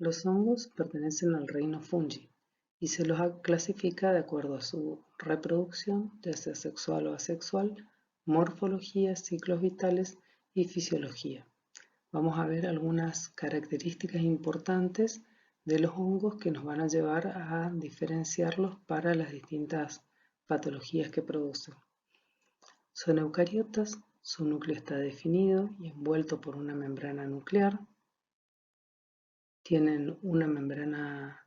Los hongos pertenecen al reino fungi y se los clasifica de acuerdo a su reproducción, ya sea sexual o asexual, morfología, ciclos vitales y fisiología. Vamos a ver algunas características importantes de los hongos que nos van a llevar a diferenciarlos para las distintas patologías que producen. Son eucariotas, su núcleo está definido y envuelto por una membrana nuclear. Tienen una membrana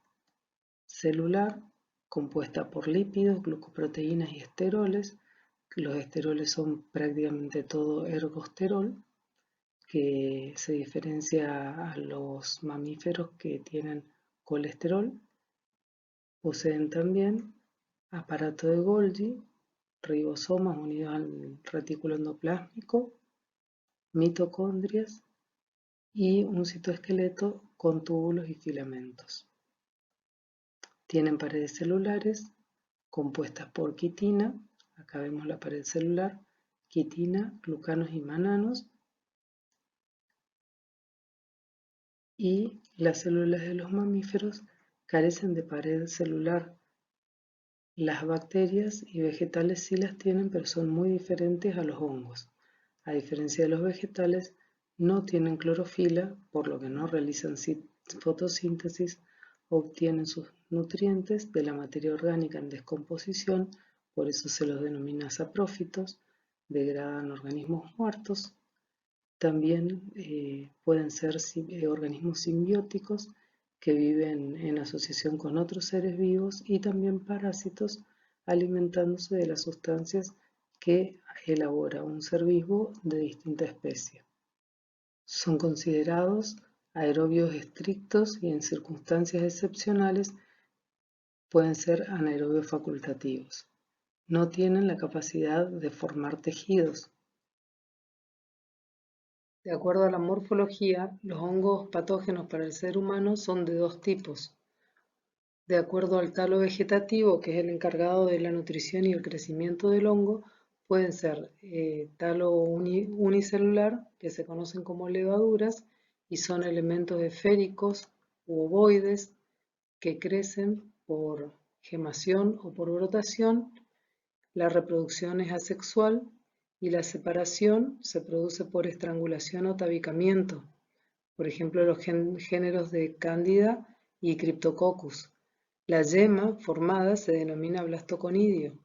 celular compuesta por lípidos, glucoproteínas y esteroles. Los esteroles son prácticamente todo ergosterol, que se diferencia a los mamíferos que tienen colesterol. Poseen también aparato de Golgi, ribosomas unidos al retículo endoplásmico, mitocondrias y un citoesqueleto con túbulos y filamentos. Tienen paredes celulares compuestas por quitina, acá vemos la pared celular, quitina, glucanos y mananos, y las células de los mamíferos carecen de pared celular. Las bacterias y vegetales sí las tienen, pero son muy diferentes a los hongos. A diferencia de los vegetales, no tienen clorofila, por lo que no realizan fotosíntesis, obtienen sus nutrientes de la materia orgánica en descomposición, por eso se los denomina saprófitos, degradan organismos muertos. También pueden ser organismos simbióticos que viven en asociación con otros seres vivos y también parásitos alimentándose de las sustancias que elabora un ser vivo de distinta especie. Son considerados aerobios estrictos y en circunstancias excepcionales pueden ser anaerobios facultativos. No tienen la capacidad de formar tejidos. De acuerdo a la morfología, los hongos patógenos para el ser humano son de dos tipos. De acuerdo al talo vegetativo, que es el encargado de la nutrición y el crecimiento del hongo, pueden ser talo unicelular, que se conocen como levaduras, y son elementos esféricos u ovoides que crecen por gemación o por brotación. La reproducción es asexual y la separación se produce por estrangulación o tabicamiento, por ejemplo los géneros de Cándida y Cryptococcus. La yema formada se denomina blastoconidio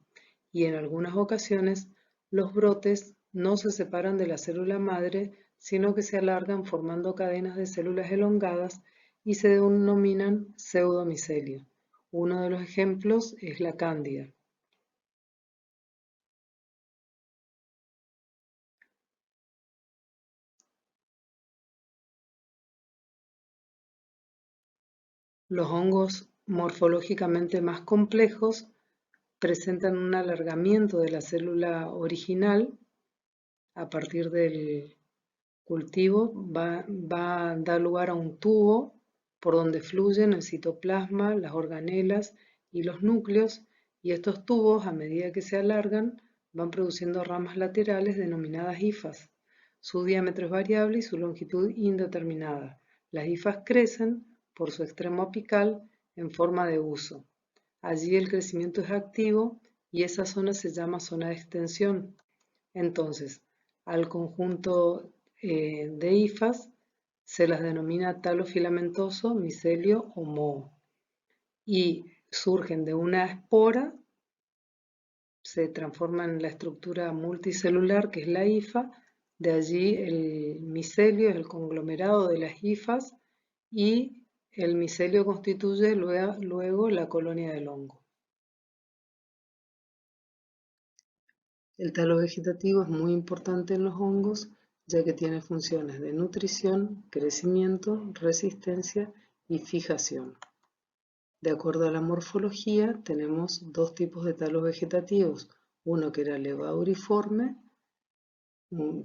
y en algunas ocasiones los brotes no se separan de la célula madre, sino que se alargan formando cadenas de células elongadas y se denominan pseudomicelio. Uno de los ejemplos es la Cándida. Los hongos morfológicamente más complejos presentan un alargamiento de la célula original a partir del cultivo, va a dar lugar a un tubo por donde fluyen el citoplasma, las organelas y los núcleos, y estos tubos, a medida que se alargan, van produciendo ramas laterales denominadas hifas. Su diámetro es variable y su longitud indeterminada. Las hifas crecen por su extremo apical en forma de huso. Allí el crecimiento es activo y esa zona se llama zona de extensión. Entonces, al conjunto de hifas se las denomina talo filamentoso, micelio o moho. Y surgen de una espora, se transforman en la estructura multicelular que es la hifa, de allí el micelio es el conglomerado de las hifas y el micelio constituye luego la colonia del hongo. El talo vegetativo es muy importante en los hongos ya que tiene funciones de nutrición, crecimiento, resistencia y fijación. De acuerdo a la morfología, tenemos dos tipos de talos vegetativos, uno que era levaduriforme,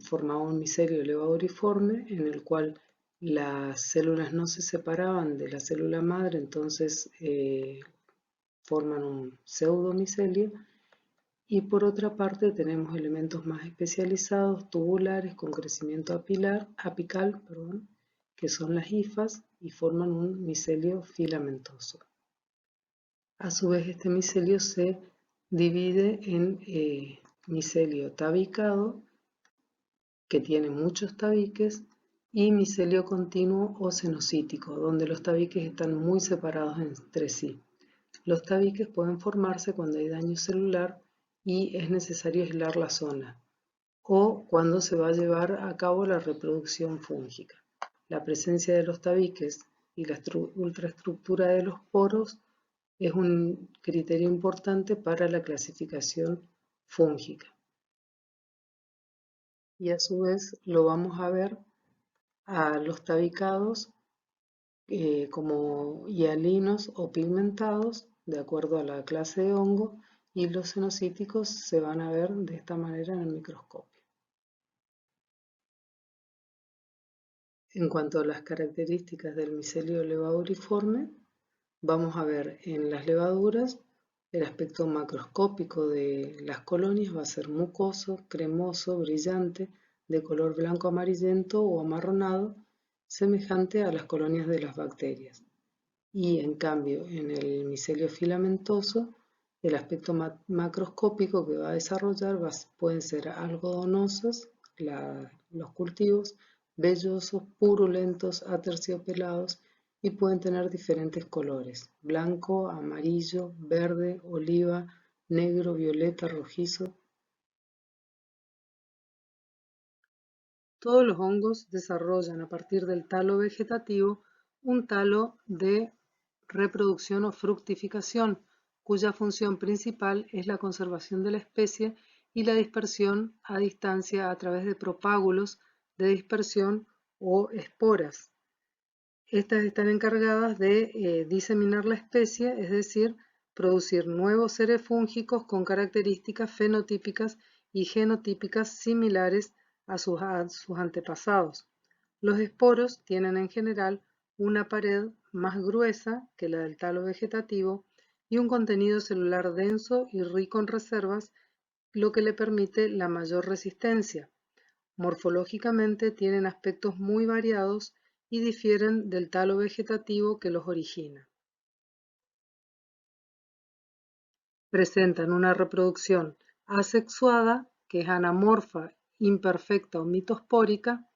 formaba un micelio levaduriforme en el cual las células no se separaban de la célula madre, entonces forman un pseudomicelio. Y por otra parte tenemos elementos más especializados, tubulares, con crecimiento apical, que son las hifas, y forman un micelio filamentoso. A su vez, este micelio se divide en micelio tabicado, que tiene muchos tabiques, y micelio continuo o cenocítico, donde los tabiques están muy separados entre sí. Los tabiques pueden formarse cuando hay daño celular y es necesario aislar la zona, o cuando se va a llevar a cabo la reproducción fúngica. La presencia de los tabiques y la ultraestructura de los poros es un criterio importante para la clasificación fúngica. Y a su vez lo vamos a ver a los tabicados como hialinos o pigmentados, de acuerdo a la clase de hongo, y los cenocíticos se van a ver de esta manera en el microscopio. En cuanto a las características del micelio levaduriforme, vamos a ver en las levaduras el aspecto macroscópico de las colonias va a ser mucoso, cremoso, brillante, de color blanco amarillento o amarronado, semejante a las colonias de las bacterias. Y en cambio, en el micelio filamentoso, el aspecto macroscópico que va a desarrollar pueden ser algodonosos, los cultivos, vellosos, purulentos, aterciopelados, y pueden tener diferentes colores: blanco, amarillo, verde, oliva, negro, violeta, rojizo. Todos los hongos desarrollan a partir del talo vegetativo un talo de reproducción o fructificación, cuya función principal es la conservación de la especie y la dispersión a distancia a través de propágulos de dispersión o esporas. Estas están encargadas de diseminar la especie, es decir, producir nuevos seres fúngicos con características fenotípicas y genotípicas similares a sus antepasados. Los esporos tienen en general una pared más gruesa que la del talo vegetativo y un contenido celular denso y rico en reservas, lo que le permite la mayor resistencia. Morfológicamente tienen aspectos muy variados y difieren del talo vegetativo que los origina. Presentan una reproducción asexuada, que es anamorfa, imperfecta o mitospórica,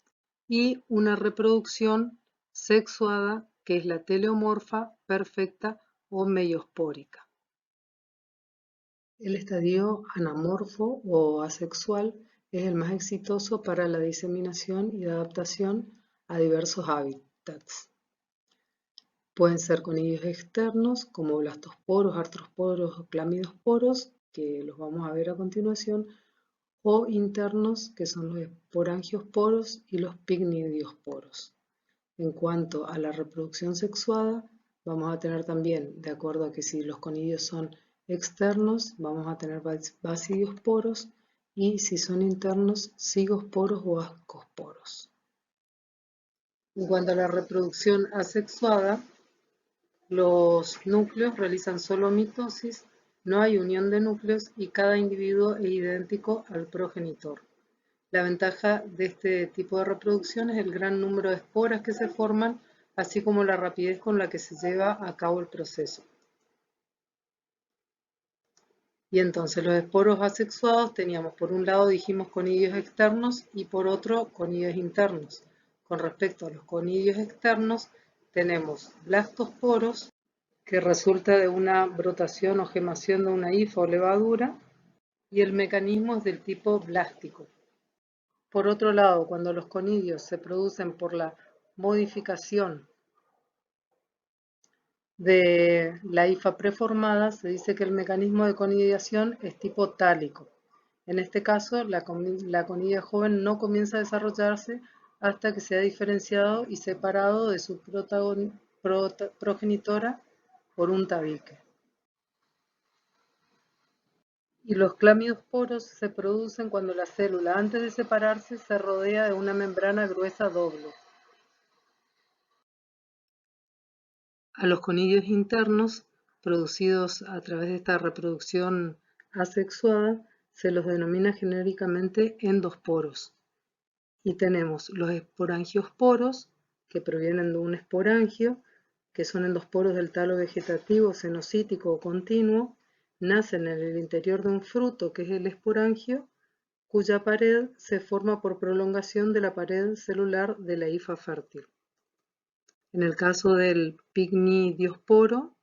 y una reproducción sexuada, que es la teleomorfa, perfecta o meiospórica. El estadio anamorfo o asexual es el más exitoso para la diseminación y adaptación a diversos hábitats. Pueden ser conillos externos como blastosporos, artrosporos o clamidosporos, que los vamos a ver a continuación, o internos, que son los esporangiosporos y los picnidiosporos. En cuanto a la reproducción sexuada, vamos a tener también, de acuerdo a que si los conillos son externos, vamos a tener basidiosporos, y si son internos, cigosporos o ascosporos. En cuanto a la reproducción asexuada, los núcleos realizan solo mitosis, no hay unión de núcleos y cada individuo es idéntico al progenitor. La ventaja de este tipo de reproducción es el gran número de esporas que se forman, así como la rapidez con la que se lleva a cabo el proceso. Y entonces los esporos asexuados teníamos, por un lado dijimos conillos externos y por otro conillos internos. Con respecto a los conillos externos tenemos blastosporos, que resulta de una brotación o gemación de una hifa o levadura, y el mecanismo es del tipo blástico. Por otro lado, cuando los conidios se producen por la modificación de la hifa preformada, se dice que el mecanismo de conidiación es tipo tálico. En este caso, la conidia joven no comienza a desarrollarse hasta que se ha diferenciado y separado de su progenitora por un tabique. Y los clamidosporos se producen cuando la célula, antes de separarse, se rodea de una membrana gruesa doble. A los conillos internos, producidos a través de esta reproducción asexuada, se los denomina genéricamente endosporos. Y tenemos los esporangiosporos, que provienen de un esporangio, que son endosporos del talo vegetativo, cenocítico o continuo, nacen en el interior de un fruto, que es el esporangio, cuya pared se forma por prolongación de la pared celular de la hifa fértil. En el caso del picnidiosporo,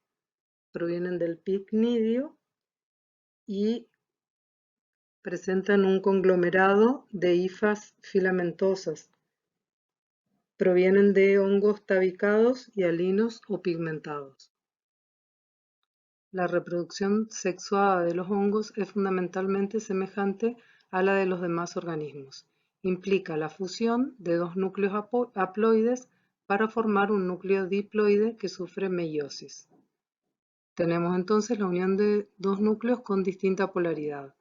provienen del picnidio y presentan un conglomerado de hifas filamentosas. Provienen de hongos tabicados y alinos o pigmentados. La reproducción sexuada de los hongos es fundamentalmente semejante a la de los demás organismos. Implica la fusión de dos núcleos haploides para formar un núcleo diploide que sufre meiosis. Tenemos entonces la unión de dos núcleos con distinta polaridad.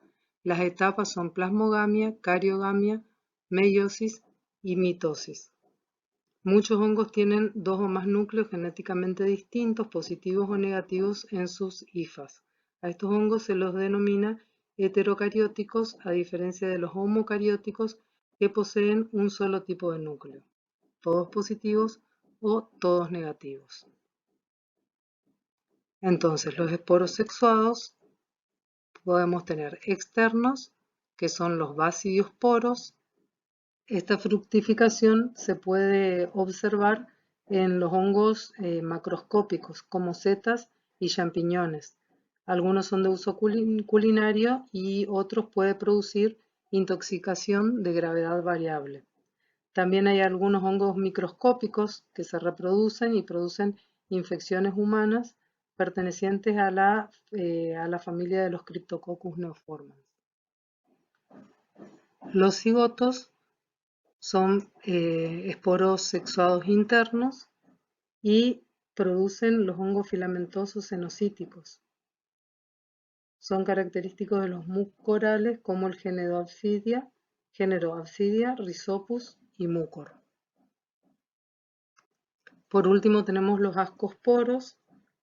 Las etapas son plasmogamia, cariogamia, meiosis y mitosis. Muchos hongos tienen dos o más núcleos genéticamente distintos, positivos o negativos, en sus hifas. A estos hongos se los denomina heterocarióticos, a diferencia de los homocarióticos que poseen un solo tipo de núcleo, todos positivos o todos negativos. Entonces, los esporos sexuados podemos tener externos, que son los basidiosporos. Esta fructificación se puede observar en los hongos macroscópicos, como setas y champiñones. Algunos son de uso culinario y otros pueden producir intoxicación de gravedad variable. También hay algunos hongos microscópicos que se reproducen y producen infecciones humanas pertenecientes a la familia de los Cryptococcus neoformans. Los cigotos son esporos sexuados internos y producen los hongos filamentosos cenocíticos. Son característicos de los mucorales como el género Absidia, Rhizopus y Mucor. Por último tenemos los ascosporos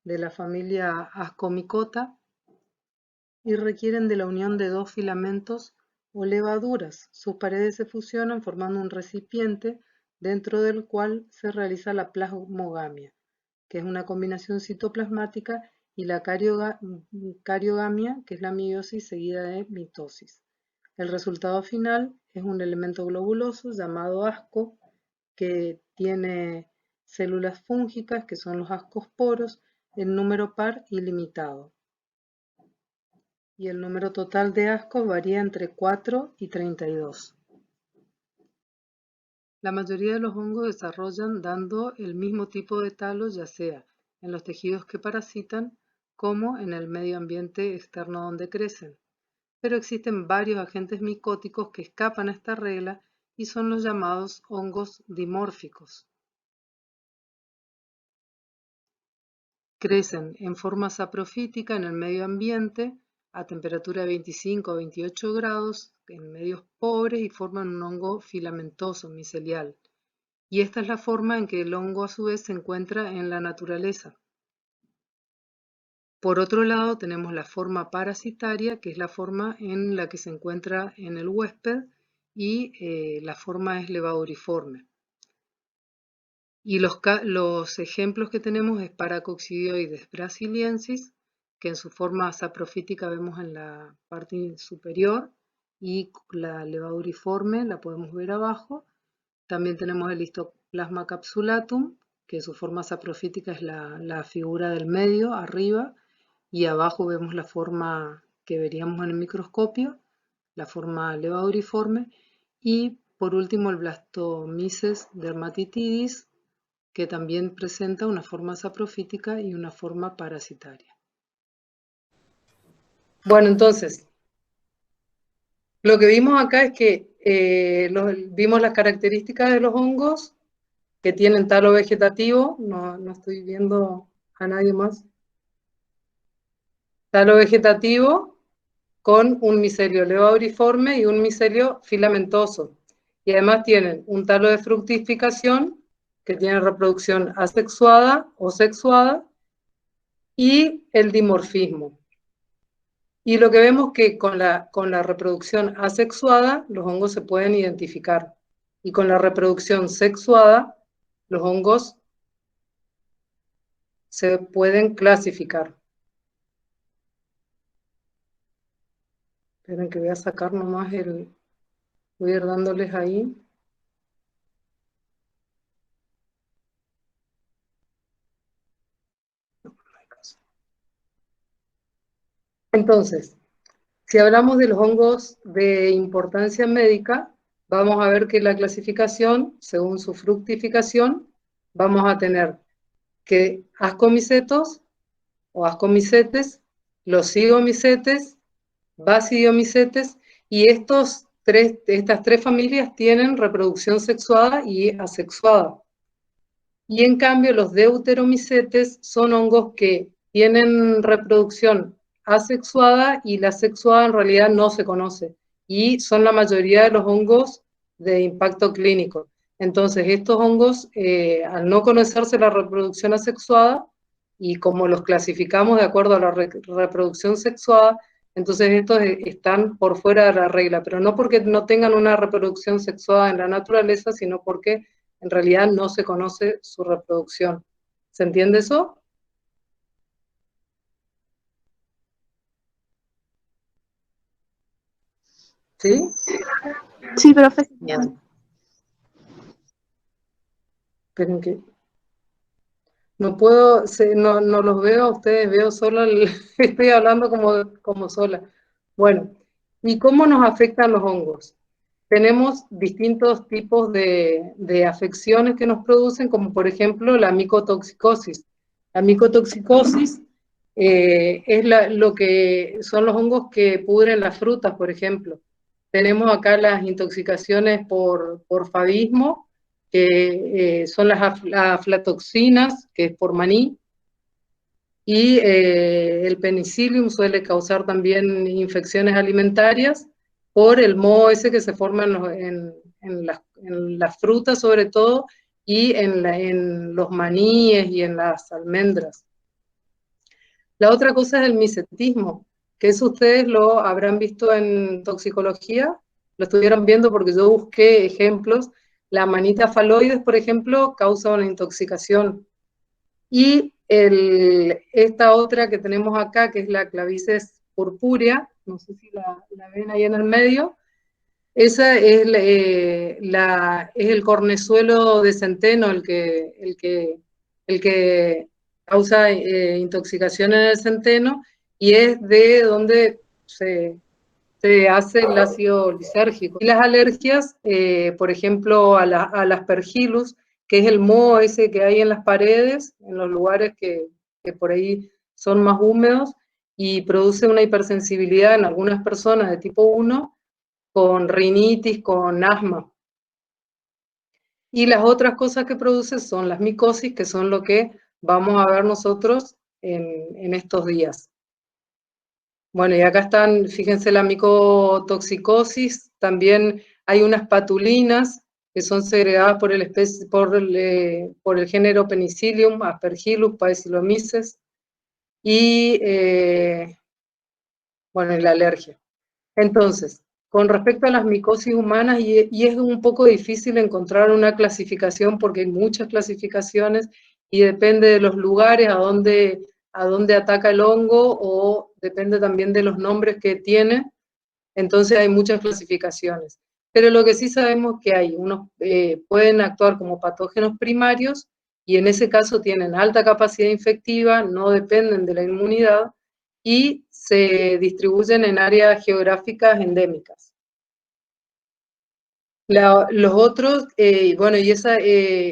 de la familia Ascomycota y requieren de la unión de dos filamentos o levaduras. Sus paredes se fusionan formando un recipiente dentro del cual se realiza la plasmogamia, que es una combinación citoplasmática, y la cariogamia, que es la meiosis seguida de mitosis. El resultado final es un elemento globuloso llamado asco, que tiene células fúngicas, que son los ascosporos, en número par ilimitado. Y el número total de ascos varía entre 4 y 32. La mayoría de los hongos desarrollan dando el mismo tipo de talo, ya sea en los tejidos que parasitan como en el medio ambiente externo donde crecen. Pero existen varios agentes micóticos que escapan a esta regla y son los llamados hongos dimórficos. Crecen en forma saprofítica en el medio ambiente a temperatura de 25 a 28 grados en medios pobres y forman un hongo filamentoso micelial. Y esta es la forma en que el hongo a su vez se encuentra en la naturaleza. Por otro lado tenemos la forma parasitaria, que es la forma en la que se encuentra en el huésped, y la forma es levaduriforme. Y los ejemplos que tenemos es Paracoccidioides brasiliensis, que en su forma saprofítica vemos en la parte superior, y la levaduriforme la podemos ver abajo. También tenemos el Histoplasma capsulatum, que su forma saprofítica es la figura del medio, arriba, y abajo vemos la forma que veríamos en el microscopio, la forma levaduriforme. Y por último el Blastomyces dermatitidis, que también presenta una forma saprofítica y una forma parasitaria. Bueno, entonces, lo que vimos acá es que vimos las características de los hongos que tienen talo vegetativo. No estoy viendo a nadie más. Talo vegetativo con un micelio levaduriforme y un micelio filamentoso. Y además tienen un talo de fructificación que tiene reproducción asexuada o sexuada, y el dimorfismo. Y lo que vemos que con la reproducción asexuada los hongos se pueden identificar, y con la reproducción sexuada los hongos se pueden clasificar. Esperen que voy a sacar nomás voy a ir dándoles ahí. Entonces, si hablamos de los hongos de importancia médica, vamos a ver que la clasificación, según su fructificación, vamos a tener que ascomicetos o ascomicetes, los zigomicetes, basidiomicetes, y estas tres familias tienen reproducción sexuada y asexuada. Y en cambio los deuteromicetes son hongos que tienen reproducción asexuada y la sexuada en realidad no se conoce. Y son la mayoría de los hongos de impacto clínico. Entonces estos hongos, al no conocerse la reproducción asexuada, y como los clasificamos de acuerdo a la reproducción sexuada, entonces estos están por fuera de la regla, pero no porque no tengan una reproducción sexuada en la naturaleza, sino porque en realidad no se conoce su reproducción. ¿Se entiende eso? ¿Sí? Sí, profe. Bien. Esperen que no puedo, no los veo a ustedes, veo solo, estoy hablando como sola. Bueno, ¿y cómo nos afectan los hongos? Tenemos distintos tipos de afecciones que nos producen, como por ejemplo la micotoxicosis. La micotoxicosis es lo que son los hongos que pudren las frutas, por ejemplo. Tenemos acá las intoxicaciones por favismo, que son las aflatoxinas, que es por maní, y el penicillium suele causar también infecciones alimentarias por el moho ese que se forma en las frutas sobre todo, y en los maníes y en las almendras. La otra cosa es el misetismo, que eso ustedes lo habrán visto en toxicología, lo estuvieron viendo porque yo busqué ejemplos. La manita faloides, por ejemplo, causa una intoxicación. Y esta otra que tenemos acá, que es la clavices purpúrea, no sé si la ven ahí en el medio, esa es, es el cornezuelo de centeno el que causa intoxicación en el centeno, y es de donde se hace el ácido lisérgico. Y las alergias, por ejemplo, al aspergillus, que es el moho ese que hay en las paredes, en los lugares que por ahí son más húmedos, y produce una hipersensibilidad en algunas personas de tipo 1, con rinitis, con asma. Y las otras cosas que produce son las micosis, que son lo que vamos a ver nosotros en estos días. Bueno, y acá están, fíjense, la micotoxicosis, también hay unas patulinas que son segregadas por el género Penicillium, Aspergillus, Paecilomyces, y bueno, y la alergia. Entonces, con respecto a las micosis humanas, y es un poco difícil encontrar una clasificación porque hay muchas clasificaciones y depende de los lugares a dónde ataca el hongo, o depende también de los nombres que tiene, entonces hay muchas clasificaciones. Pero lo que sí sabemos que hay, unos pueden actuar como patógenos primarios y en ese caso tienen alta capacidad infectiva, no dependen de la inmunidad y se distribuyen en áreas geográficas endémicas. Los otros, bueno,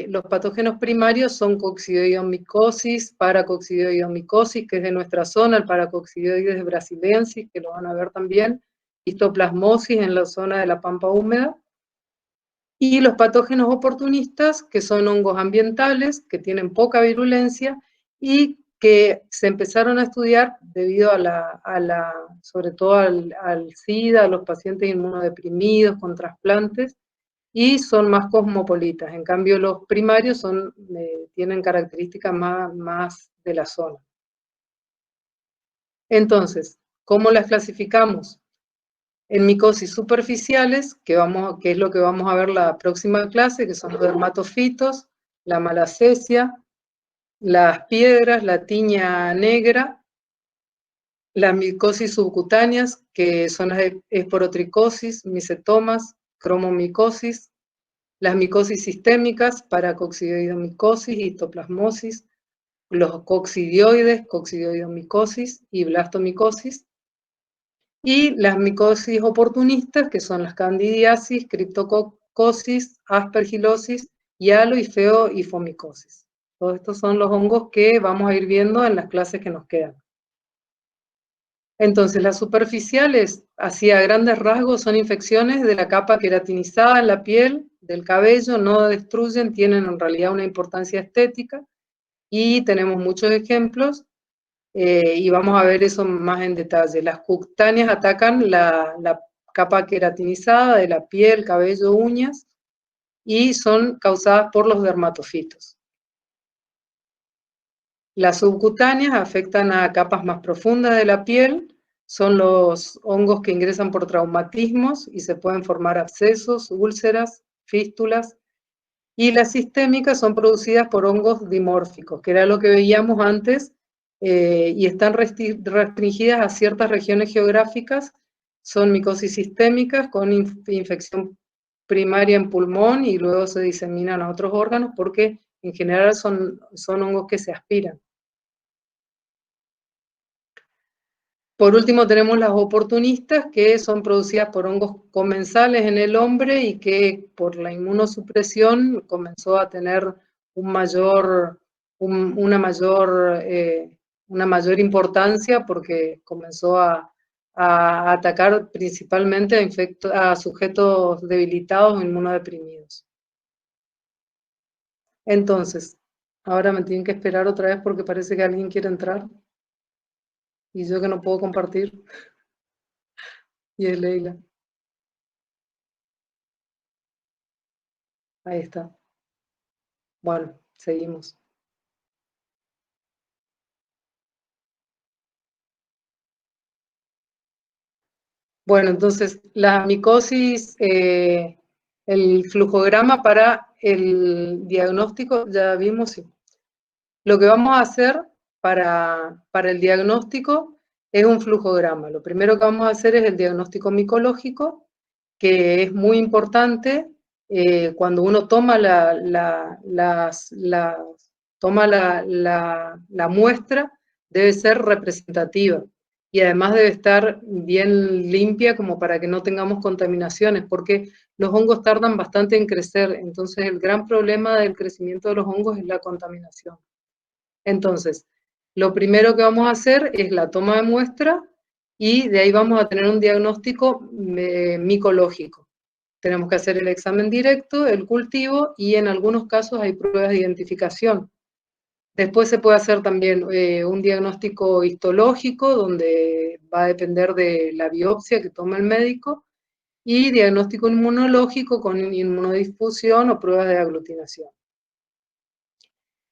los patógenos primarios son coccidioidomycosis, paracoccidioidomycosis, que es de nuestra zona, el paracoccidioides brasiliensis, que lo van a ver también, histoplasmosis en la zona de la pampa húmeda, y los patógenos oportunistas, que son hongos ambientales, que tienen poca virulencia y que se empezaron a estudiar debido sobre todo al SIDA, a los pacientes inmunodeprimidos con trasplantes, y son más cosmopolitas. En cambio, los primarios tienen características más de la zona. Entonces, ¿cómo las clasificamos? En micosis superficiales, que es lo que vamos a ver la próxima clase, que son los dermatofitos, la malacesia, las piedras, la tiña negra, las micosis subcutáneas, que son las esporotricosis, misetomas, cromomicosis, las micosis sistémicas, paracoccidioidomicosis, histoplasmosis, los coccidioides, coccidioidomicosis y blastomicosis, y las micosis oportunistas, que son las candidiasis, criptococosis, aspergilosis, hialo y feoifomicosis. Todos estos son los hongos que vamos a ir viendo en las clases que nos quedan. Entonces, las superficiales, así a grandes rasgos, son infecciones de la capa queratinizada en la piel, del cabello, no destruyen, tienen en realidad una importancia estética, y tenemos muchos ejemplos, y vamos a ver eso más en detalle. Las cutáneas atacan la capa queratinizada de la piel, cabello, uñas, y son causadas por los dermatofitos. Las subcutáneas afectan a capas más profundas de la piel, son los hongos que ingresan por traumatismos y se pueden formar abscesos, úlceras, fístulas, y las sistémicas son producidas por hongos dimórficos, que era lo que veíamos antes, y están restringidas a ciertas regiones geográficas. Son micosis sistémicas con infección primaria en pulmón y luego se diseminan a otros órganos porque en general son hongos que se aspiran. Por último tenemos las oportunistas, que son producidas por hongos comensales en el hombre y que por la inmunosupresión comenzó a tener una mayor importancia porque comenzó a atacar principalmente a sujetos debilitados o inmunodeprimidos. Entonces, ahora me tienen que esperar otra vez porque parece que alguien quiere entrar y yo que no puedo compartir. Y es Leila. Ahí está. Bueno, seguimos. Bueno, entonces la micosis, el flujograma para el diagnóstico, ya vimos. Sí. Lo que vamos a hacer para el diagnóstico es un flujograma. Lo primero que vamos a hacer es el diagnóstico micológico, que es muy importante cuando uno toma la muestra, debe ser representativa y además debe estar bien limpia como para que no tengamos contaminaciones, porque los hongos tardan bastante en crecer, entonces el gran problema del crecimiento de los hongos es la contaminación. Entonces, lo primero que vamos a hacer es la toma de muestra y de ahí vamos a tener un diagnóstico micológico. Tenemos que hacer el examen directo, el cultivo y en algunos casos hay pruebas de identificación. Después se puede hacer también un diagnóstico histológico donde va a depender de la biopsia que toma el médico y diagnóstico inmunológico con inmunodifusión o pruebas de aglutinación.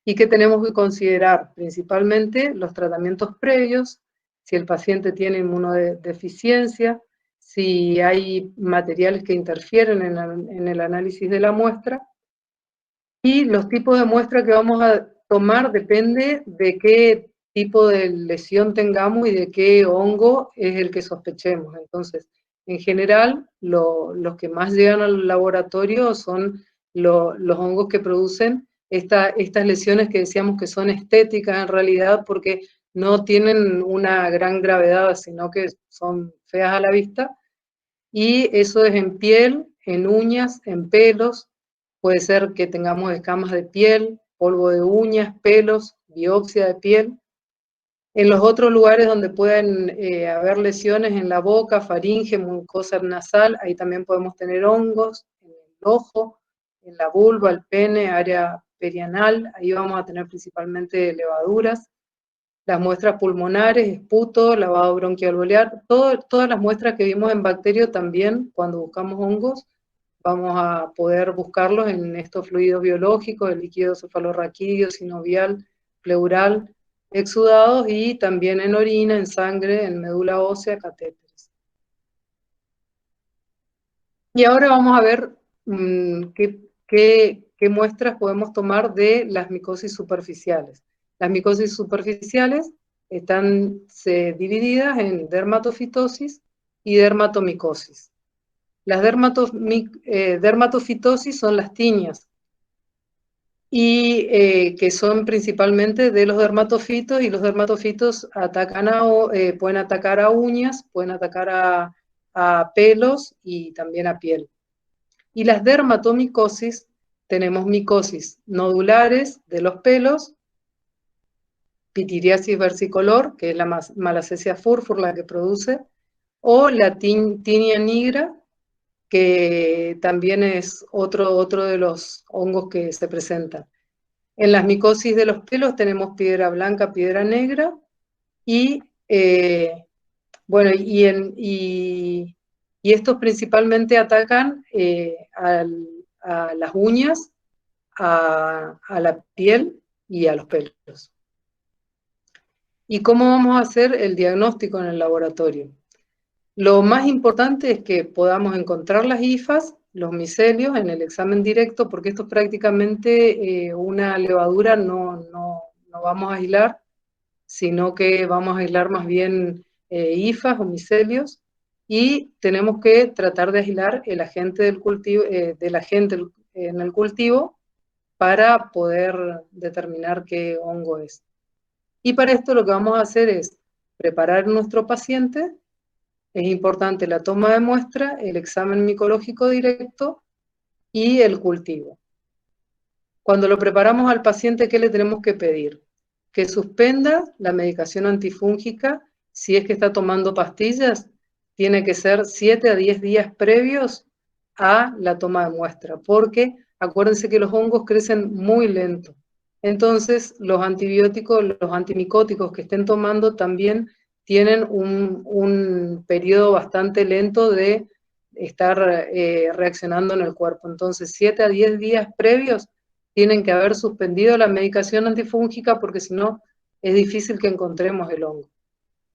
¿Y qué tenemos que considerar? Principalmente los tratamientos previos, si el paciente tiene inmunodeficiencia, si hay materiales que interfieren en el análisis de la muestra, y los tipos de muestra que vamos a tomar depende de qué tipo de lesión tengamos y de qué hongo es el que sospechemos. Entonces, en general, los que más llegan al laboratorio son los hongos que producen estas lesiones que decíamos que son estéticas en realidad porque no tienen una gran gravedad, sino que son feas a la vista, y eso es en piel, en uñas, en pelos. Puede ser que tengamos escamas de piel, polvo de uñas, pelos, biopsia de piel. En los otros lugares donde pueden haber lesiones en la boca, faringe, mucosa nasal, ahí también podemos tener hongos, en el ojo, en la vulva, el pene, área perianal, ahí vamos a tener principalmente levaduras. Las muestras pulmonares, esputo, lavado bronquialveolar, todas las muestras que vimos en bacterio también, cuando buscamos hongos, vamos a poder buscarlos en estos fluidos biológicos, el líquido cefalorraquídeo, sinovial, pleural, exudados y también en orina, en sangre, en médula ósea, catéteres. Y ahora vamos a ver qué muestras podemos tomar de las micosis superficiales. Las micosis superficiales están divididas en dermatofitosis y dermatomicosis. Las dermatofitosis son las tiñas, y que son principalmente de los dermatofitos, y los dermatofitos pueden atacar a uñas, pueden atacar a pelos y también a piel. Y las dermatomicosis, tenemos micosis nodulares de los pelos, pitiriasis versicolor, que es la Malassezia furfur la que produce, o la tinea nigra, que también es otro de los hongos que se presentan. En las micosis de los pelos tenemos piedra blanca, piedra negra, y bueno, y estos principalmente atacan a las uñas, a la piel y a los pelos. ¿Y cómo vamos a hacer el diagnóstico en el laboratorio? Lo más importante es que podamos encontrar las hifas, los micelios, en el examen directo, porque esto es prácticamente una levadura, no vamos a aislar, sino que vamos a aislar más bien hifas o micelios, y tenemos que tratar de aislar el agente del cultivo, en el cultivo, para poder determinar qué hongo es. Y para esto lo que vamos a hacer es preparar nuestro paciente. Es importante la toma de muestra, el examen micológico directo y el cultivo. Cuando lo preparamos al paciente, ¿qué le tenemos que pedir? Que suspenda la medicación antifúngica. Si es que está tomando pastillas, tiene que ser 7 a 10 días previos a la toma de muestra, porque acuérdense que los hongos crecen muy lento. Entonces, los antibióticos, los antimicóticos que estén tomando también tienen un periodo bastante lento de estar reaccionando en el cuerpo. Entonces, 7 a 10 días previos tienen que haber suspendido la medicación antifúngica, porque si no, es difícil que encontremos el hongo.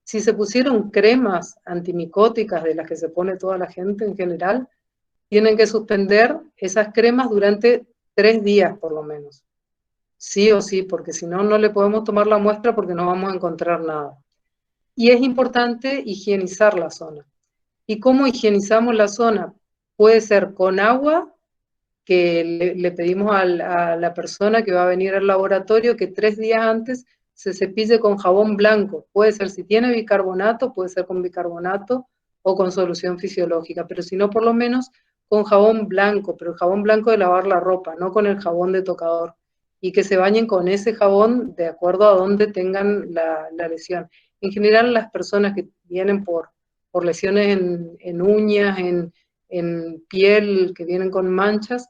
Si se pusieron cremas antimicóticas, de las que se pone toda la gente en general, tienen que suspender esas cremas durante 3 días por lo menos. Sí o sí, porque si no, no le podemos tomar la muestra, porque no vamos a encontrar nada. Y es importante higienizar la zona. ¿Y cómo higienizamos la zona? Puede ser con agua, que le pedimos a la persona que va a venir al laboratorio que 3 días antes se cepille con jabón blanco. Puede ser, si tiene bicarbonato, puede ser con bicarbonato o con solución fisiológica, pero si no, por lo menos con jabón blanco, pero el jabón blanco de lavar la ropa, no con el jabón de tocador. Y que se bañen con ese jabón de acuerdo a donde tengan la lesión. En general, las personas que vienen por lesiones en uñas, en piel, que vienen con manchas,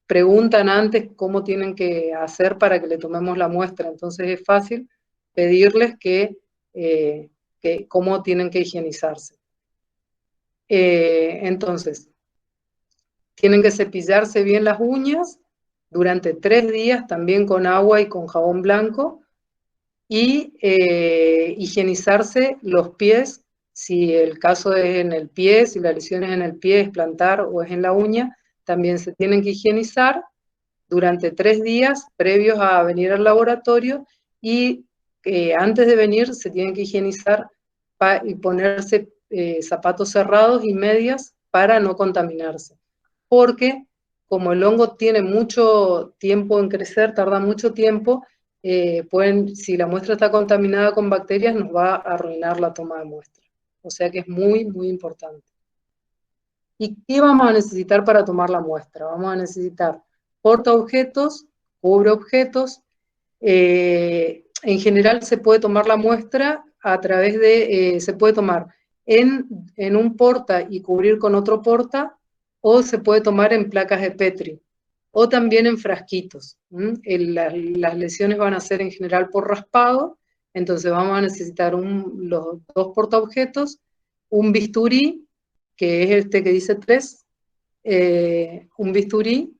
preguntan antes cómo tienen que hacer para que le tomemos la muestra. Entonces es fácil pedirles que cómo tienen que higienizarse. Entonces, tienen que cepillarse bien las uñas durante 3 días, también con agua y con jabón blanco, y higienizarse los pies, si el caso es en el pie, si la lesión es en el pie, es plantar o es en la uña, también se tienen que higienizar durante 3 días previos a venir al laboratorio, y antes de venir se tienen que higienizar y ponerse zapatos cerrados y medias para no contaminarse. Porque como el hongo tiene mucho tiempo en crecer, tarda mucho tiempo, si la muestra está contaminada con bacterias, nos va a arruinar la toma de muestra. O sea que es muy, muy importante. ¿Y qué vamos a necesitar para tomar la muestra? Vamos a necesitar portaobjetos, cubreobjetos. En general se puede tomar la muestra a través de, se puede tomar en un porta y cubrir con otro porta, o se puede tomar en placas de Petri, o también en frasquitos. Las lesiones van a ser en general por raspado, entonces vamos a necesitar los 2 portaobjetos, un bisturí, que es este que dice 3, un bisturí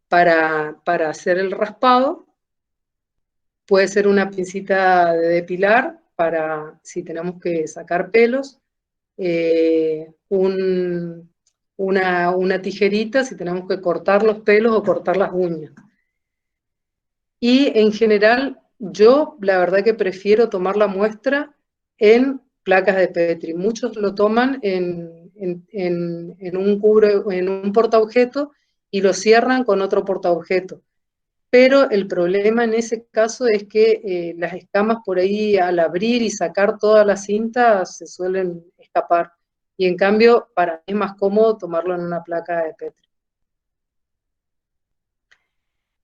para hacer el raspado. Puede ser una pincita de depilar para si tenemos que sacar pelos, un una tijerita si tenemos que cortar los pelos o cortar las uñas. Y en general, yo la verdad que prefiero tomar la muestra en placas de Petri. Muchos lo toman en un portaobjeto y lo cierran con otro portaobjeto. Pero el problema en ese caso es que las escamas por ahí al abrir y sacar toda la cinta se suelen escapar. Y en cambio, para mí es más cómodo tomarlo en una placa de Petri.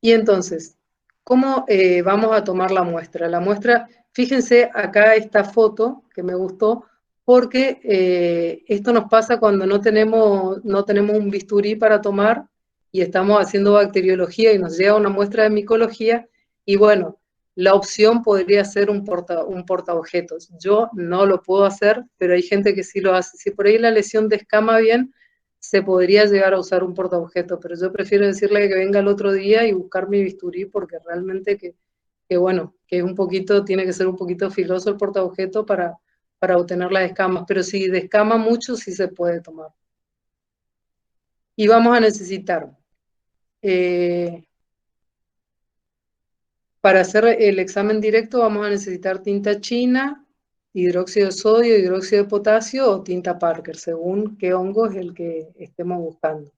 Y entonces, ¿cómo vamos a tomar la muestra? La muestra, fíjense acá esta foto que me gustó, porque esto nos pasa cuando no tenemos un bisturí para tomar y estamos haciendo bacteriología y nos llega una muestra de micología, y bueno, la opción podría ser un portaobjetos. Yo no lo puedo hacer, pero hay gente que sí lo hace. Si por ahí la lesión descama bien, se podría llegar a usar un portaobjeto, pero yo prefiero decirle que venga el otro día y buscar mi bisturí, porque realmente bueno, que es un poquito, tiene que ser un poquito filoso el portaobjeto para obtener las escamas, pero si descama mucho sí se puede tomar. Y vamos a necesitar, para hacer el examen directo vamos a necesitar tinta china, hidróxido de sodio, hidróxido de potasio o tinta Parker, según qué hongo es el que estemos buscando.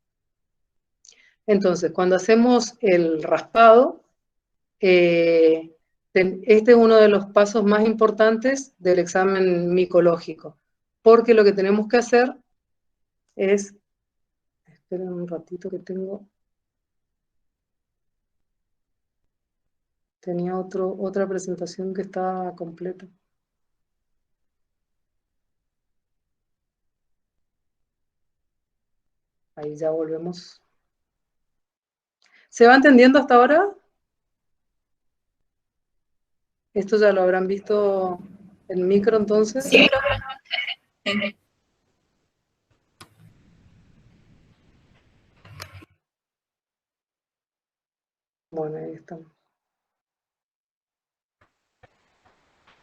Entonces, cuando hacemos el raspado, este es uno de los pasos más importantes del examen micológico, porque lo que tenemos que hacer es, esperen un ratito que tenía otra presentación que estaba completa. Ahí ya volvemos. ¿Se va entendiendo hasta ahora? Esto ya lo habrán visto en micro entonces. Sí. Bueno, ahí estamos.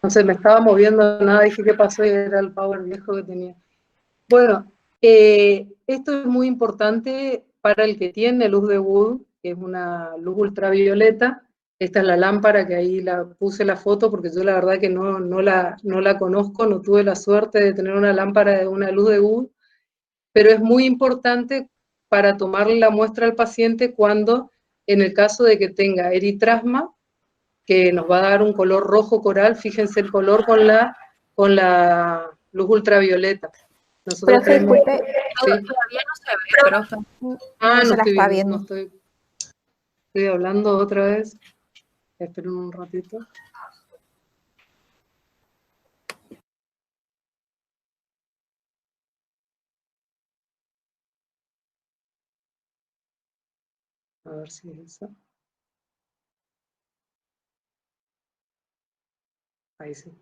No se me estaba moviendo nada, dije qué pasó y era el power viejo que tenía. Bueno, esto es muy importante para el que tiene luz de Wood, que es una luz ultravioleta. Esta es la lámpara que ahí puse la foto, porque yo la verdad que no la conozco, no tuve la suerte de tener una lámpara de una luz de Wood, pero es muy importante para tomarle la muestra al paciente cuando, en el caso de que tenga eritrasma, que nos va a dar un color rojo coral, fíjense el color con la luz ultravioleta. Nosotros Profe, disculpe. ¿sí? Todavía no se ve, profe. No se la está viendo. No estoy hablando otra vez. Esperen un ratito. A ver si es eso. Ahí sí.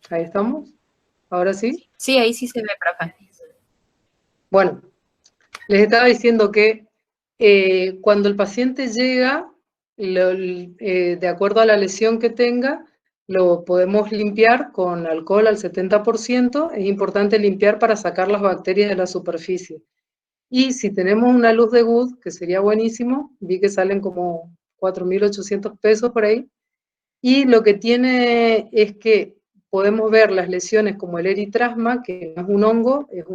Ahí estamos. ¿Ahora sí? Sí, ahí sí se ve, profe. Bueno, les estaba diciendo que cuando el paciente llega, de acuerdo a la lesión que tenga, lo podemos limpiar con alcohol al 70%. Es importante limpiar para sacar las bacterias de la superficie. Y si tenemos una luz de Wood, que sería buenísimo, vi que salen como 4.800 pesos por ahí, y lo que tiene es que podemos ver las lesiones como el eritrasma, que no es un hongo, es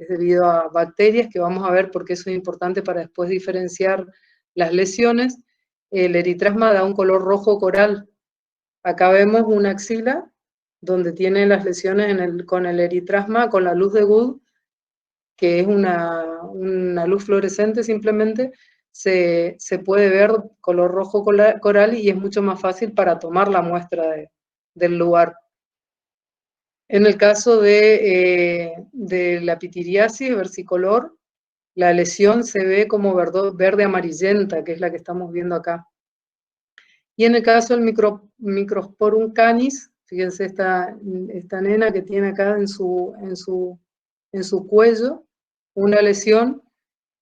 debido a bacterias, que vamos a ver porque eso es importante para después diferenciar las lesiones. El eritrasma da un color rojo coral. Acá vemos una axila donde tiene las lesiones con el eritrasma, con la luz de Wood, que es una luz fluorescente simplemente, se puede ver color rojo coral y es mucho más fácil para tomar la muestra del lugar. En el caso de la pitiriasis versicolor, la lesión se ve como verde amarillenta, que es la que estamos viendo acá. Y en el caso del Microsporum canis, fíjense esta nena que tiene acá en su cuello una lesión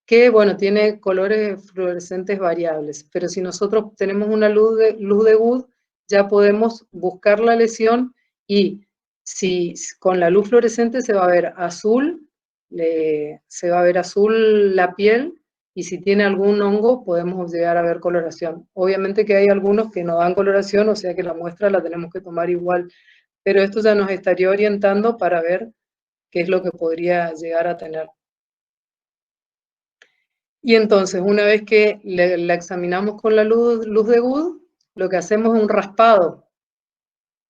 que, bueno, tiene colores fluorescentes variables, pero si nosotros tenemos una luz de Wood, ya podemos buscar la lesión y si con la luz fluorescente se va a ver azul, se va a ver azul la piel, y si tiene algún hongo podemos llegar a ver coloración. Obviamente que hay algunos que no dan coloración, o sea que la muestra la tenemos que tomar igual, pero esto ya nos estaría orientando para ver qué es lo que podría llegar a tener. Y entonces, una vez que la examinamos con la luz de Wood, lo que hacemos es un raspado.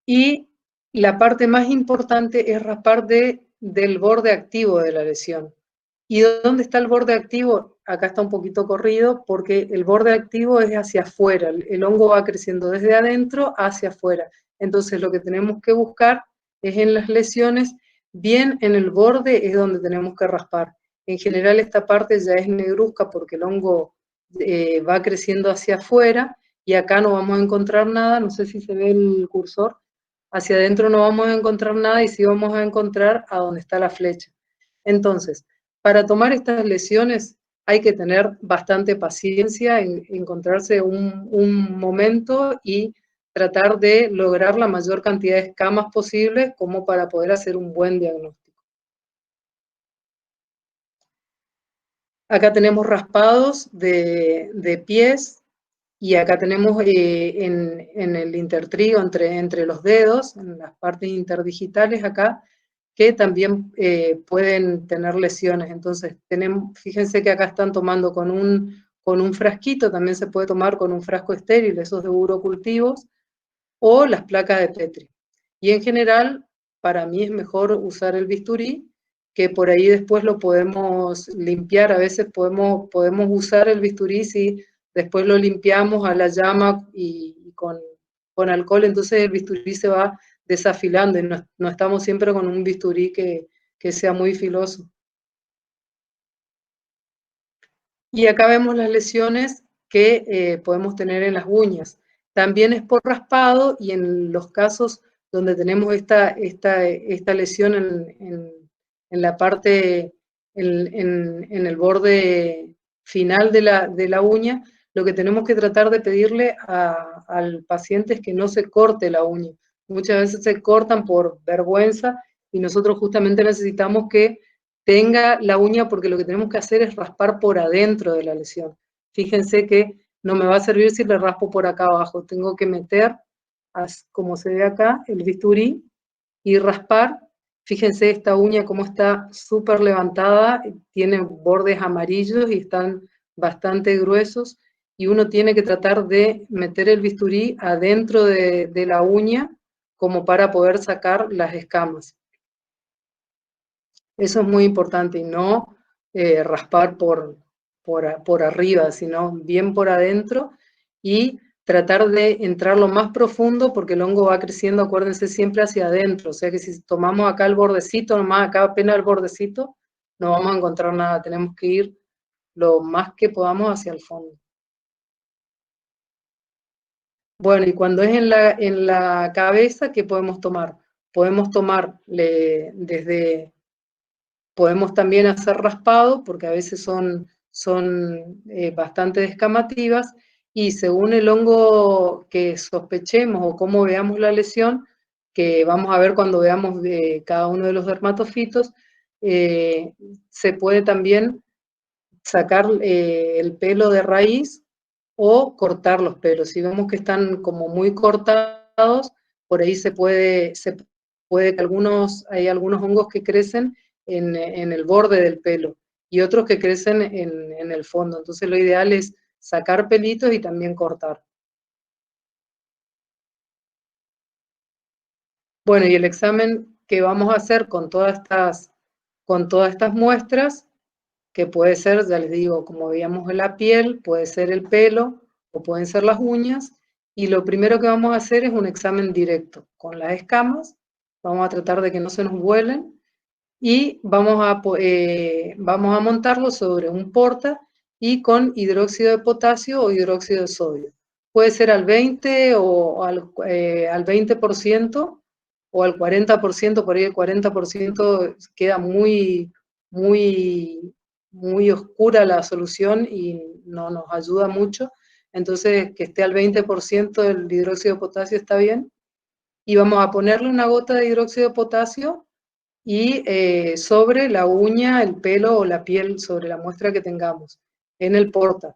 Y la parte más importante es raspar del borde activo de la lesión. ¿Y dónde está el borde activo? Acá está un poquito corrido, porque el borde activo es hacia afuera. El hongo va creciendo desde adentro hacia afuera. Entonces, lo que tenemos que buscar es en las lesiones, bien en el borde es donde tenemos que raspar. En general, esta parte ya es negruzca porque el hongo va creciendo hacia afuera, y acá no vamos a encontrar nada. No sé si se ve el cursor. Hacia adentro no vamos a encontrar nada, y sí vamos a encontrar a donde está la flecha. Entonces, para tomar estas lesiones hay que tener bastante paciencia, encontrarse un momento y tratar de lograr la mayor cantidad de escamas posibles como para poder hacer un buen diagnóstico. Acá tenemos raspados de pies, y acá tenemos en el intertrío entre los dedos, en las partes interdigitales acá, que también pueden tener lesiones. Entonces, fíjense que acá están tomando con un frasquito, también se puede tomar con un frasco estéril, esos de urocultivos, o las placas de Petri. Y en general, para mí es mejor usar el bisturí, que por ahí después lo podemos limpiar. A veces podemos usar el bisturí si después lo limpiamos a la llama y con alcohol, entonces el bisturí se va desafilando, y no estamos siempre con un bisturí que sea muy filoso. Y acá vemos las lesiones que podemos tener en las uñas. También es por raspado, y en los casos donde tenemos esta lesión en la parte, en el borde final de la uña, lo que tenemos que tratar de pedirle al paciente es que no se corte la uña. Muchas veces se cortan por vergüenza, y nosotros justamente necesitamos que tenga la uña, porque lo que tenemos que hacer es raspar por adentro de la lesión. Fíjense que no me va a servir si le raspo por acá abajo, tengo que meter, como se ve acá, el bisturí y raspar. Fíjense esta uña como está súper levantada, tiene bordes amarillos y están bastante gruesos, y uno tiene que tratar de meter el bisturí adentro de la uña como para poder sacar las escamas. Eso es muy importante, y no raspar por arriba, sino bien por adentro, y tratar de entrar lo más profundo, porque el hongo va creciendo, acuérdense, siempre hacia adentro. O sea que si tomamos acá el bordecito, nomás acá apenas el bordecito, no vamos a encontrar nada. Tenemos que ir lo más que podamos hacia el fondo. Bueno, y cuando es en la cabeza, ¿qué podemos tomar? Podemos tomar podemos también hacer raspado, porque a veces son bastante descamativas, y según el hongo que sospechemos o cómo veamos la lesión, que vamos a ver cuando veamos cada uno de los dermatofitos, se puede también sacar el pelo de raíz o cortar los pelos. Si vemos que están como muy cortados, por ahí hay algunos hongos que crecen en el borde del pelo, y otros que crecen en el fondo. Entonces lo ideal es sacar pelitos y también cortar. Bueno, y el examen que vamos a hacer con todas estas muestras, que puede ser, ya les digo, como veíamos en la piel, puede ser el pelo o pueden ser las uñas, y lo primero que vamos a hacer es un examen directo con las escamas. Vamos a tratar de que no se nos vuelen, y vamos a montarlo sobre un porta y con hidróxido de potasio o hidróxido de sodio. Puede ser al 20 o al 20% o al 40%, por ahí el 40% queda muy, muy, muy oscura la solución y no nos ayuda mucho. Entonces, que esté al 20% del hidróxido de potasio está bien. y vamos a ponerle una gota de hidróxido de potasio y sobre la uña, el pelo o la piel, sobre la muestra que tengamos, en el porta.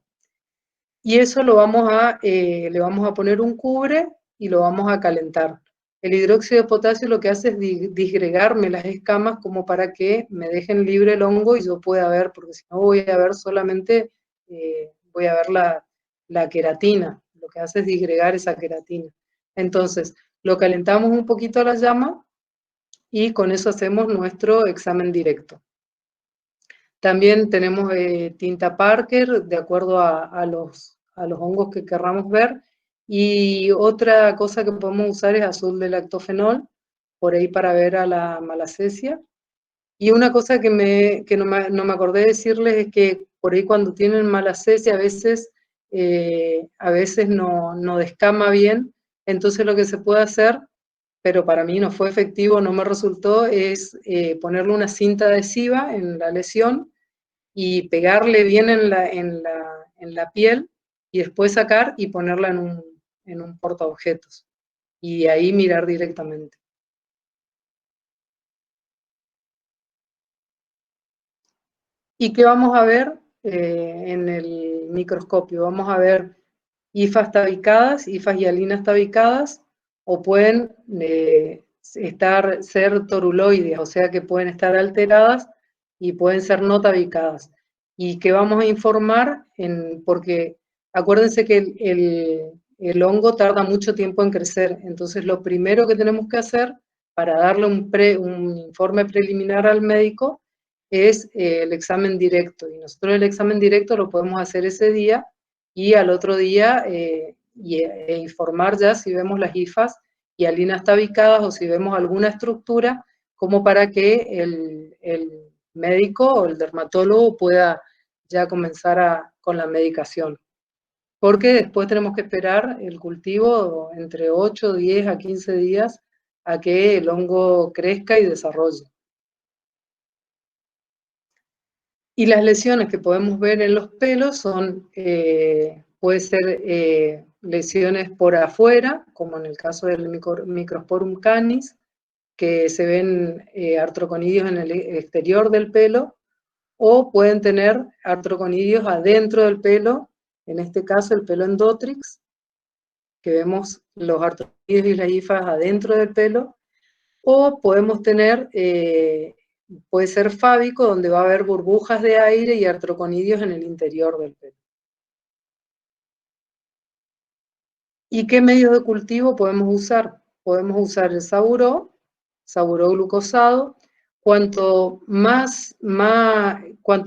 Y eso le vamos a poner un cubre y lo vamos a calentar. El hidróxido de potasio lo que hace es disgregarme las escamas como para que me dejen libre el hongo y yo pueda ver, porque si no voy a ver solamente, voy a ver la queratina. Lo que hace es disgregar esa queratina. Entonces, lo calentamos un poquito a la llama y con eso hacemos nuestro examen directo. También tenemos tinta Parker, de acuerdo a los hongos que querramos ver. Y otra cosa que podemos usar es azul de lactofenol, por ahí para ver a la malacesia. Y una cosa que no me acordé de decirles es que por ahí cuando tienen malacesia a veces no descama bien. Entonces lo que se puede hacer, pero para mí no fue efectivo, no me resultó, es ponerle una cinta adhesiva en la lesión y pegarle bien en la piel y después sacar y ponerla en un portaobjetos y ahí mirar directamente. ¿Y qué vamos a ver en el microscopio? Vamos a ver hifas tabicadas, hifas hialinas tabicadas, o pueden ser toruloides, o sea que pueden estar alteradas y pueden ser no tabicadas. Y que vamos a informar, porque acuérdense que el hongo tarda mucho tiempo en crecer, entonces lo primero que tenemos que hacer para darle un informe preliminar al médico es el examen directo, y nosotros el examen directo lo podemos hacer ese día y al otro día informar ya si vemos las hifas hialinas tabicadas o si vemos alguna estructura, como para que el médico o el dermatólogo pueda ya comenzar con la medicación. Porque después tenemos que esperar el cultivo entre 8, 10 a 15 días a que el hongo crezca y desarrolle. Y las lesiones que podemos ver en los pelos son, puede ser lesiones por afuera, como en el caso del Microsporum canis, que se ven artroconidios en el exterior del pelo, o pueden tener artroconidios adentro del pelo, en este caso el pelo endotrix, que vemos los artroconidios y las hifas adentro del pelo, o podemos tener puede ser fábico, donde va a haber burbujas de aire y artroconidios en el interior del pelo. ¿Y qué medios de cultivo podemos usar? Podemos usar el saburó glucosado. Cuanto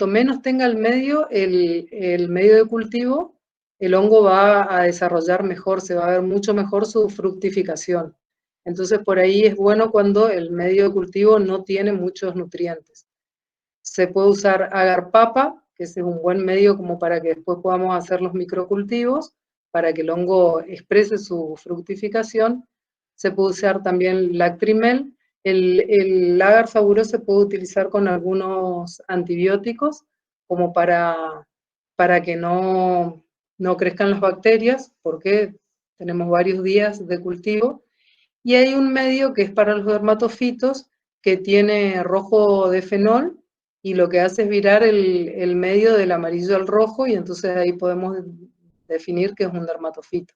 menos tenga el medio de cultivo, el hongo va a desarrollar mejor, se va a ver mucho mejor su fructificación. Entonces, por ahí es bueno cuando el medio de cultivo no tiene muchos nutrientes. Se puede usar agar papa, que ese es un buen medio como para que después podamos hacer los microcultivos, para que el hongo exprese su fructificación. Se puede usar también lactrimel. El agar saburó se puede utilizar con algunos antibióticos, como para que no crezcan las bacterias, porque tenemos varios días de cultivo. Y hay un medio que es para los dermatofitos, que tiene rojo de fenol, y lo que hace es virar el medio del amarillo al rojo, y entonces ahí podemos definir que es un dermatofito.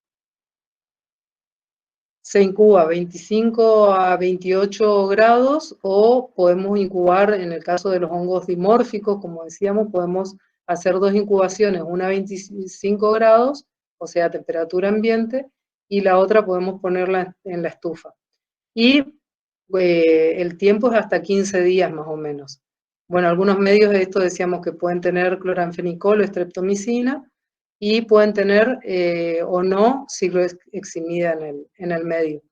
Se incuba 25 a 28 grados, o podemos incubar, en el caso de los hongos dimórficos, como decíamos, podemos hacer 2 incubaciones, una a 25 grados, o sea, temperatura ambiente, y la otra podemos ponerla en la estufa. Y el tiempo es hasta 15 días más o menos. Bueno, algunos medios de esto decíamos que pueden tener cloranfenicol o streptomicina, y pueden tener o no cicloheximida en el medio.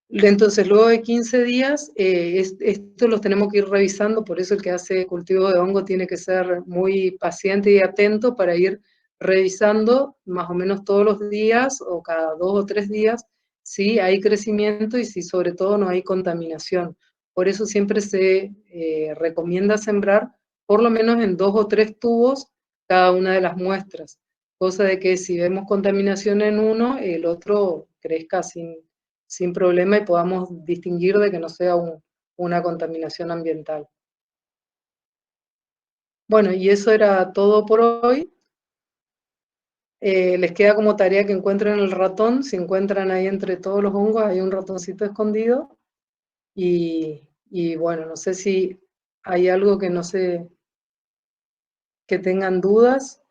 Entonces, luego de 15 días, esto los tenemos que ir revisando, por eso el que hace cultivo de hongo tiene que ser muy paciente y atento para ir revisando más o menos todos los días o cada 2 o 3 días si hay crecimiento y si sobre todo no hay contaminación. Por eso siempre se recomienda sembrar por lo menos en 2 o 3 tubos cada una de las muestras, cosa de que si vemos contaminación en uno, el otro crezca sin problema y podamos distinguir de que no sea una contaminación ambiental. Bueno, y eso era todo por hoy. Les queda como tarea que encuentren el ratón. Si encuentran ahí entre todos los hongos, hay un ratoncito escondido. Y bueno, no sé si hay algo que no sé, que tengan dudas.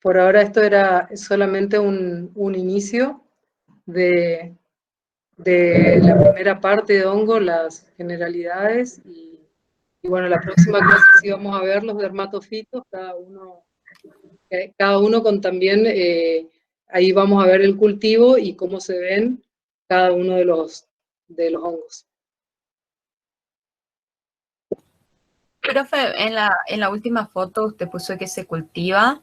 Por ahora esto era solamente un inicio de la primera parte de hongo, las generalidades. Y bueno, la próxima clase sí vamos a ver los dermatofitos, cada uno con también, ahí vamos a ver el cultivo y cómo se ven cada uno de los hongos. Profe, en la última foto usted puso que se cultiva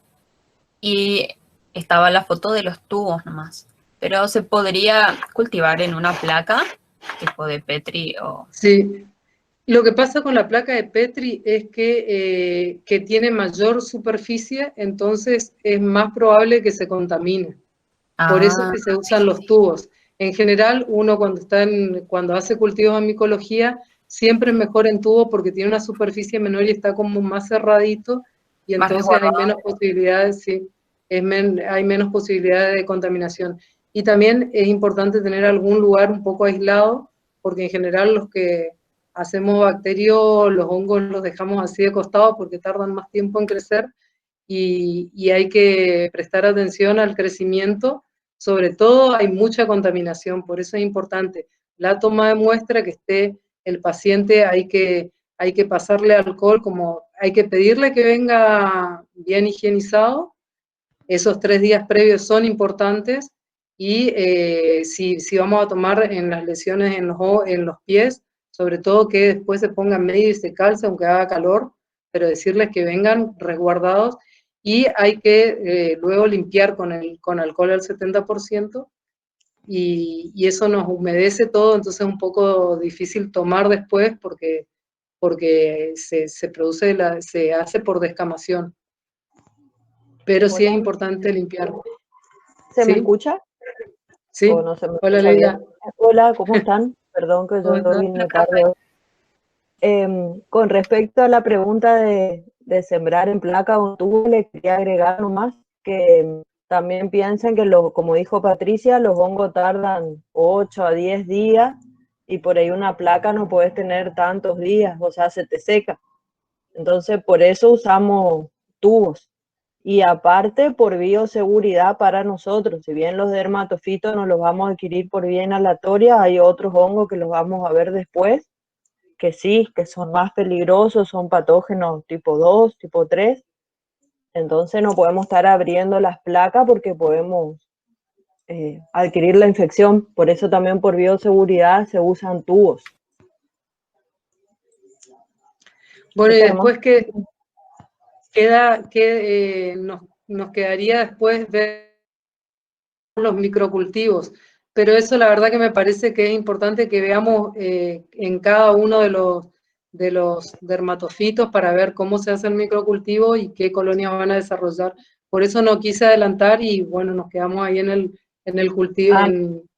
y estaba la foto de los tubos nomás. Pero ¿se podría cultivar en una placa, tipo de Petri o...? Sí, lo que pasa con la placa de Petri es que tiene mayor superficie, entonces es más probable que se contamine. Por eso es que se usan los tubos. En general, uno cuando hace cultivos en micología, siempre es mejor en tubo porque tiene una superficie menor y está como más cerradito, y entonces hay menos posibilidades, sí, hay menos posibilidades de contaminación. Y también es importante tener algún lugar un poco aislado, porque en general los que hacemos bacterios, los hongos los dejamos así de costado porque tardan más tiempo en crecer, y hay que prestar atención al crecimiento. Sobre todo hay mucha contaminación, por eso es importante la toma de muestra, que esté el paciente, hay que pasarle alcohol, como hay que pedirle que venga bien higienizado. Esos 3 días previos son importantes, y si vamos a tomar en las lesiones en los pies, sobre todo que después se pongan medio y se calce aunque haga calor, pero decirles que vengan resguardados. Y hay que luego limpiar con alcohol al 70%, y eso nos humedece todo, entonces es un poco difícil tomar después porque se hace por descamación. Pero sí es importante limpiar. ¿Se ¿Sí? me escucha? Sí. ¿O no se me Hola, escucha Leila. bien? Hola, ¿cómo están? Perdón que yo vine tarde. Con respecto a la pregunta de sembrar en placa o tubo, le quería agregar nomás que también piensen que, como dijo Patricia, los hongos tardan 8 a 10 días, y por ahí una placa no puedes tener tantos días, o sea, se te seca. Entonces, por eso usamos tubos. Y aparte, por bioseguridad para nosotros, si bien los dermatofitos nos los vamos a adquirir por vía inhalatoria, hay otros hongos que los vamos a ver después, que sí, que son más peligrosos, son patógenos tipo 2, tipo 3. Entonces no podemos estar abriendo las placas porque podemos adquirir la infección. Por eso también por bioseguridad se usan tubos. Bueno, y después nos quedaría después ver los microcultivos, pero eso la verdad que me parece que es importante que veamos en cada uno de los dermatofitos para ver cómo se hace el microcultivo y qué colonias van a desarrollar. Por eso no quise adelantar, y bueno, nos quedamos ahí en el cultivo, en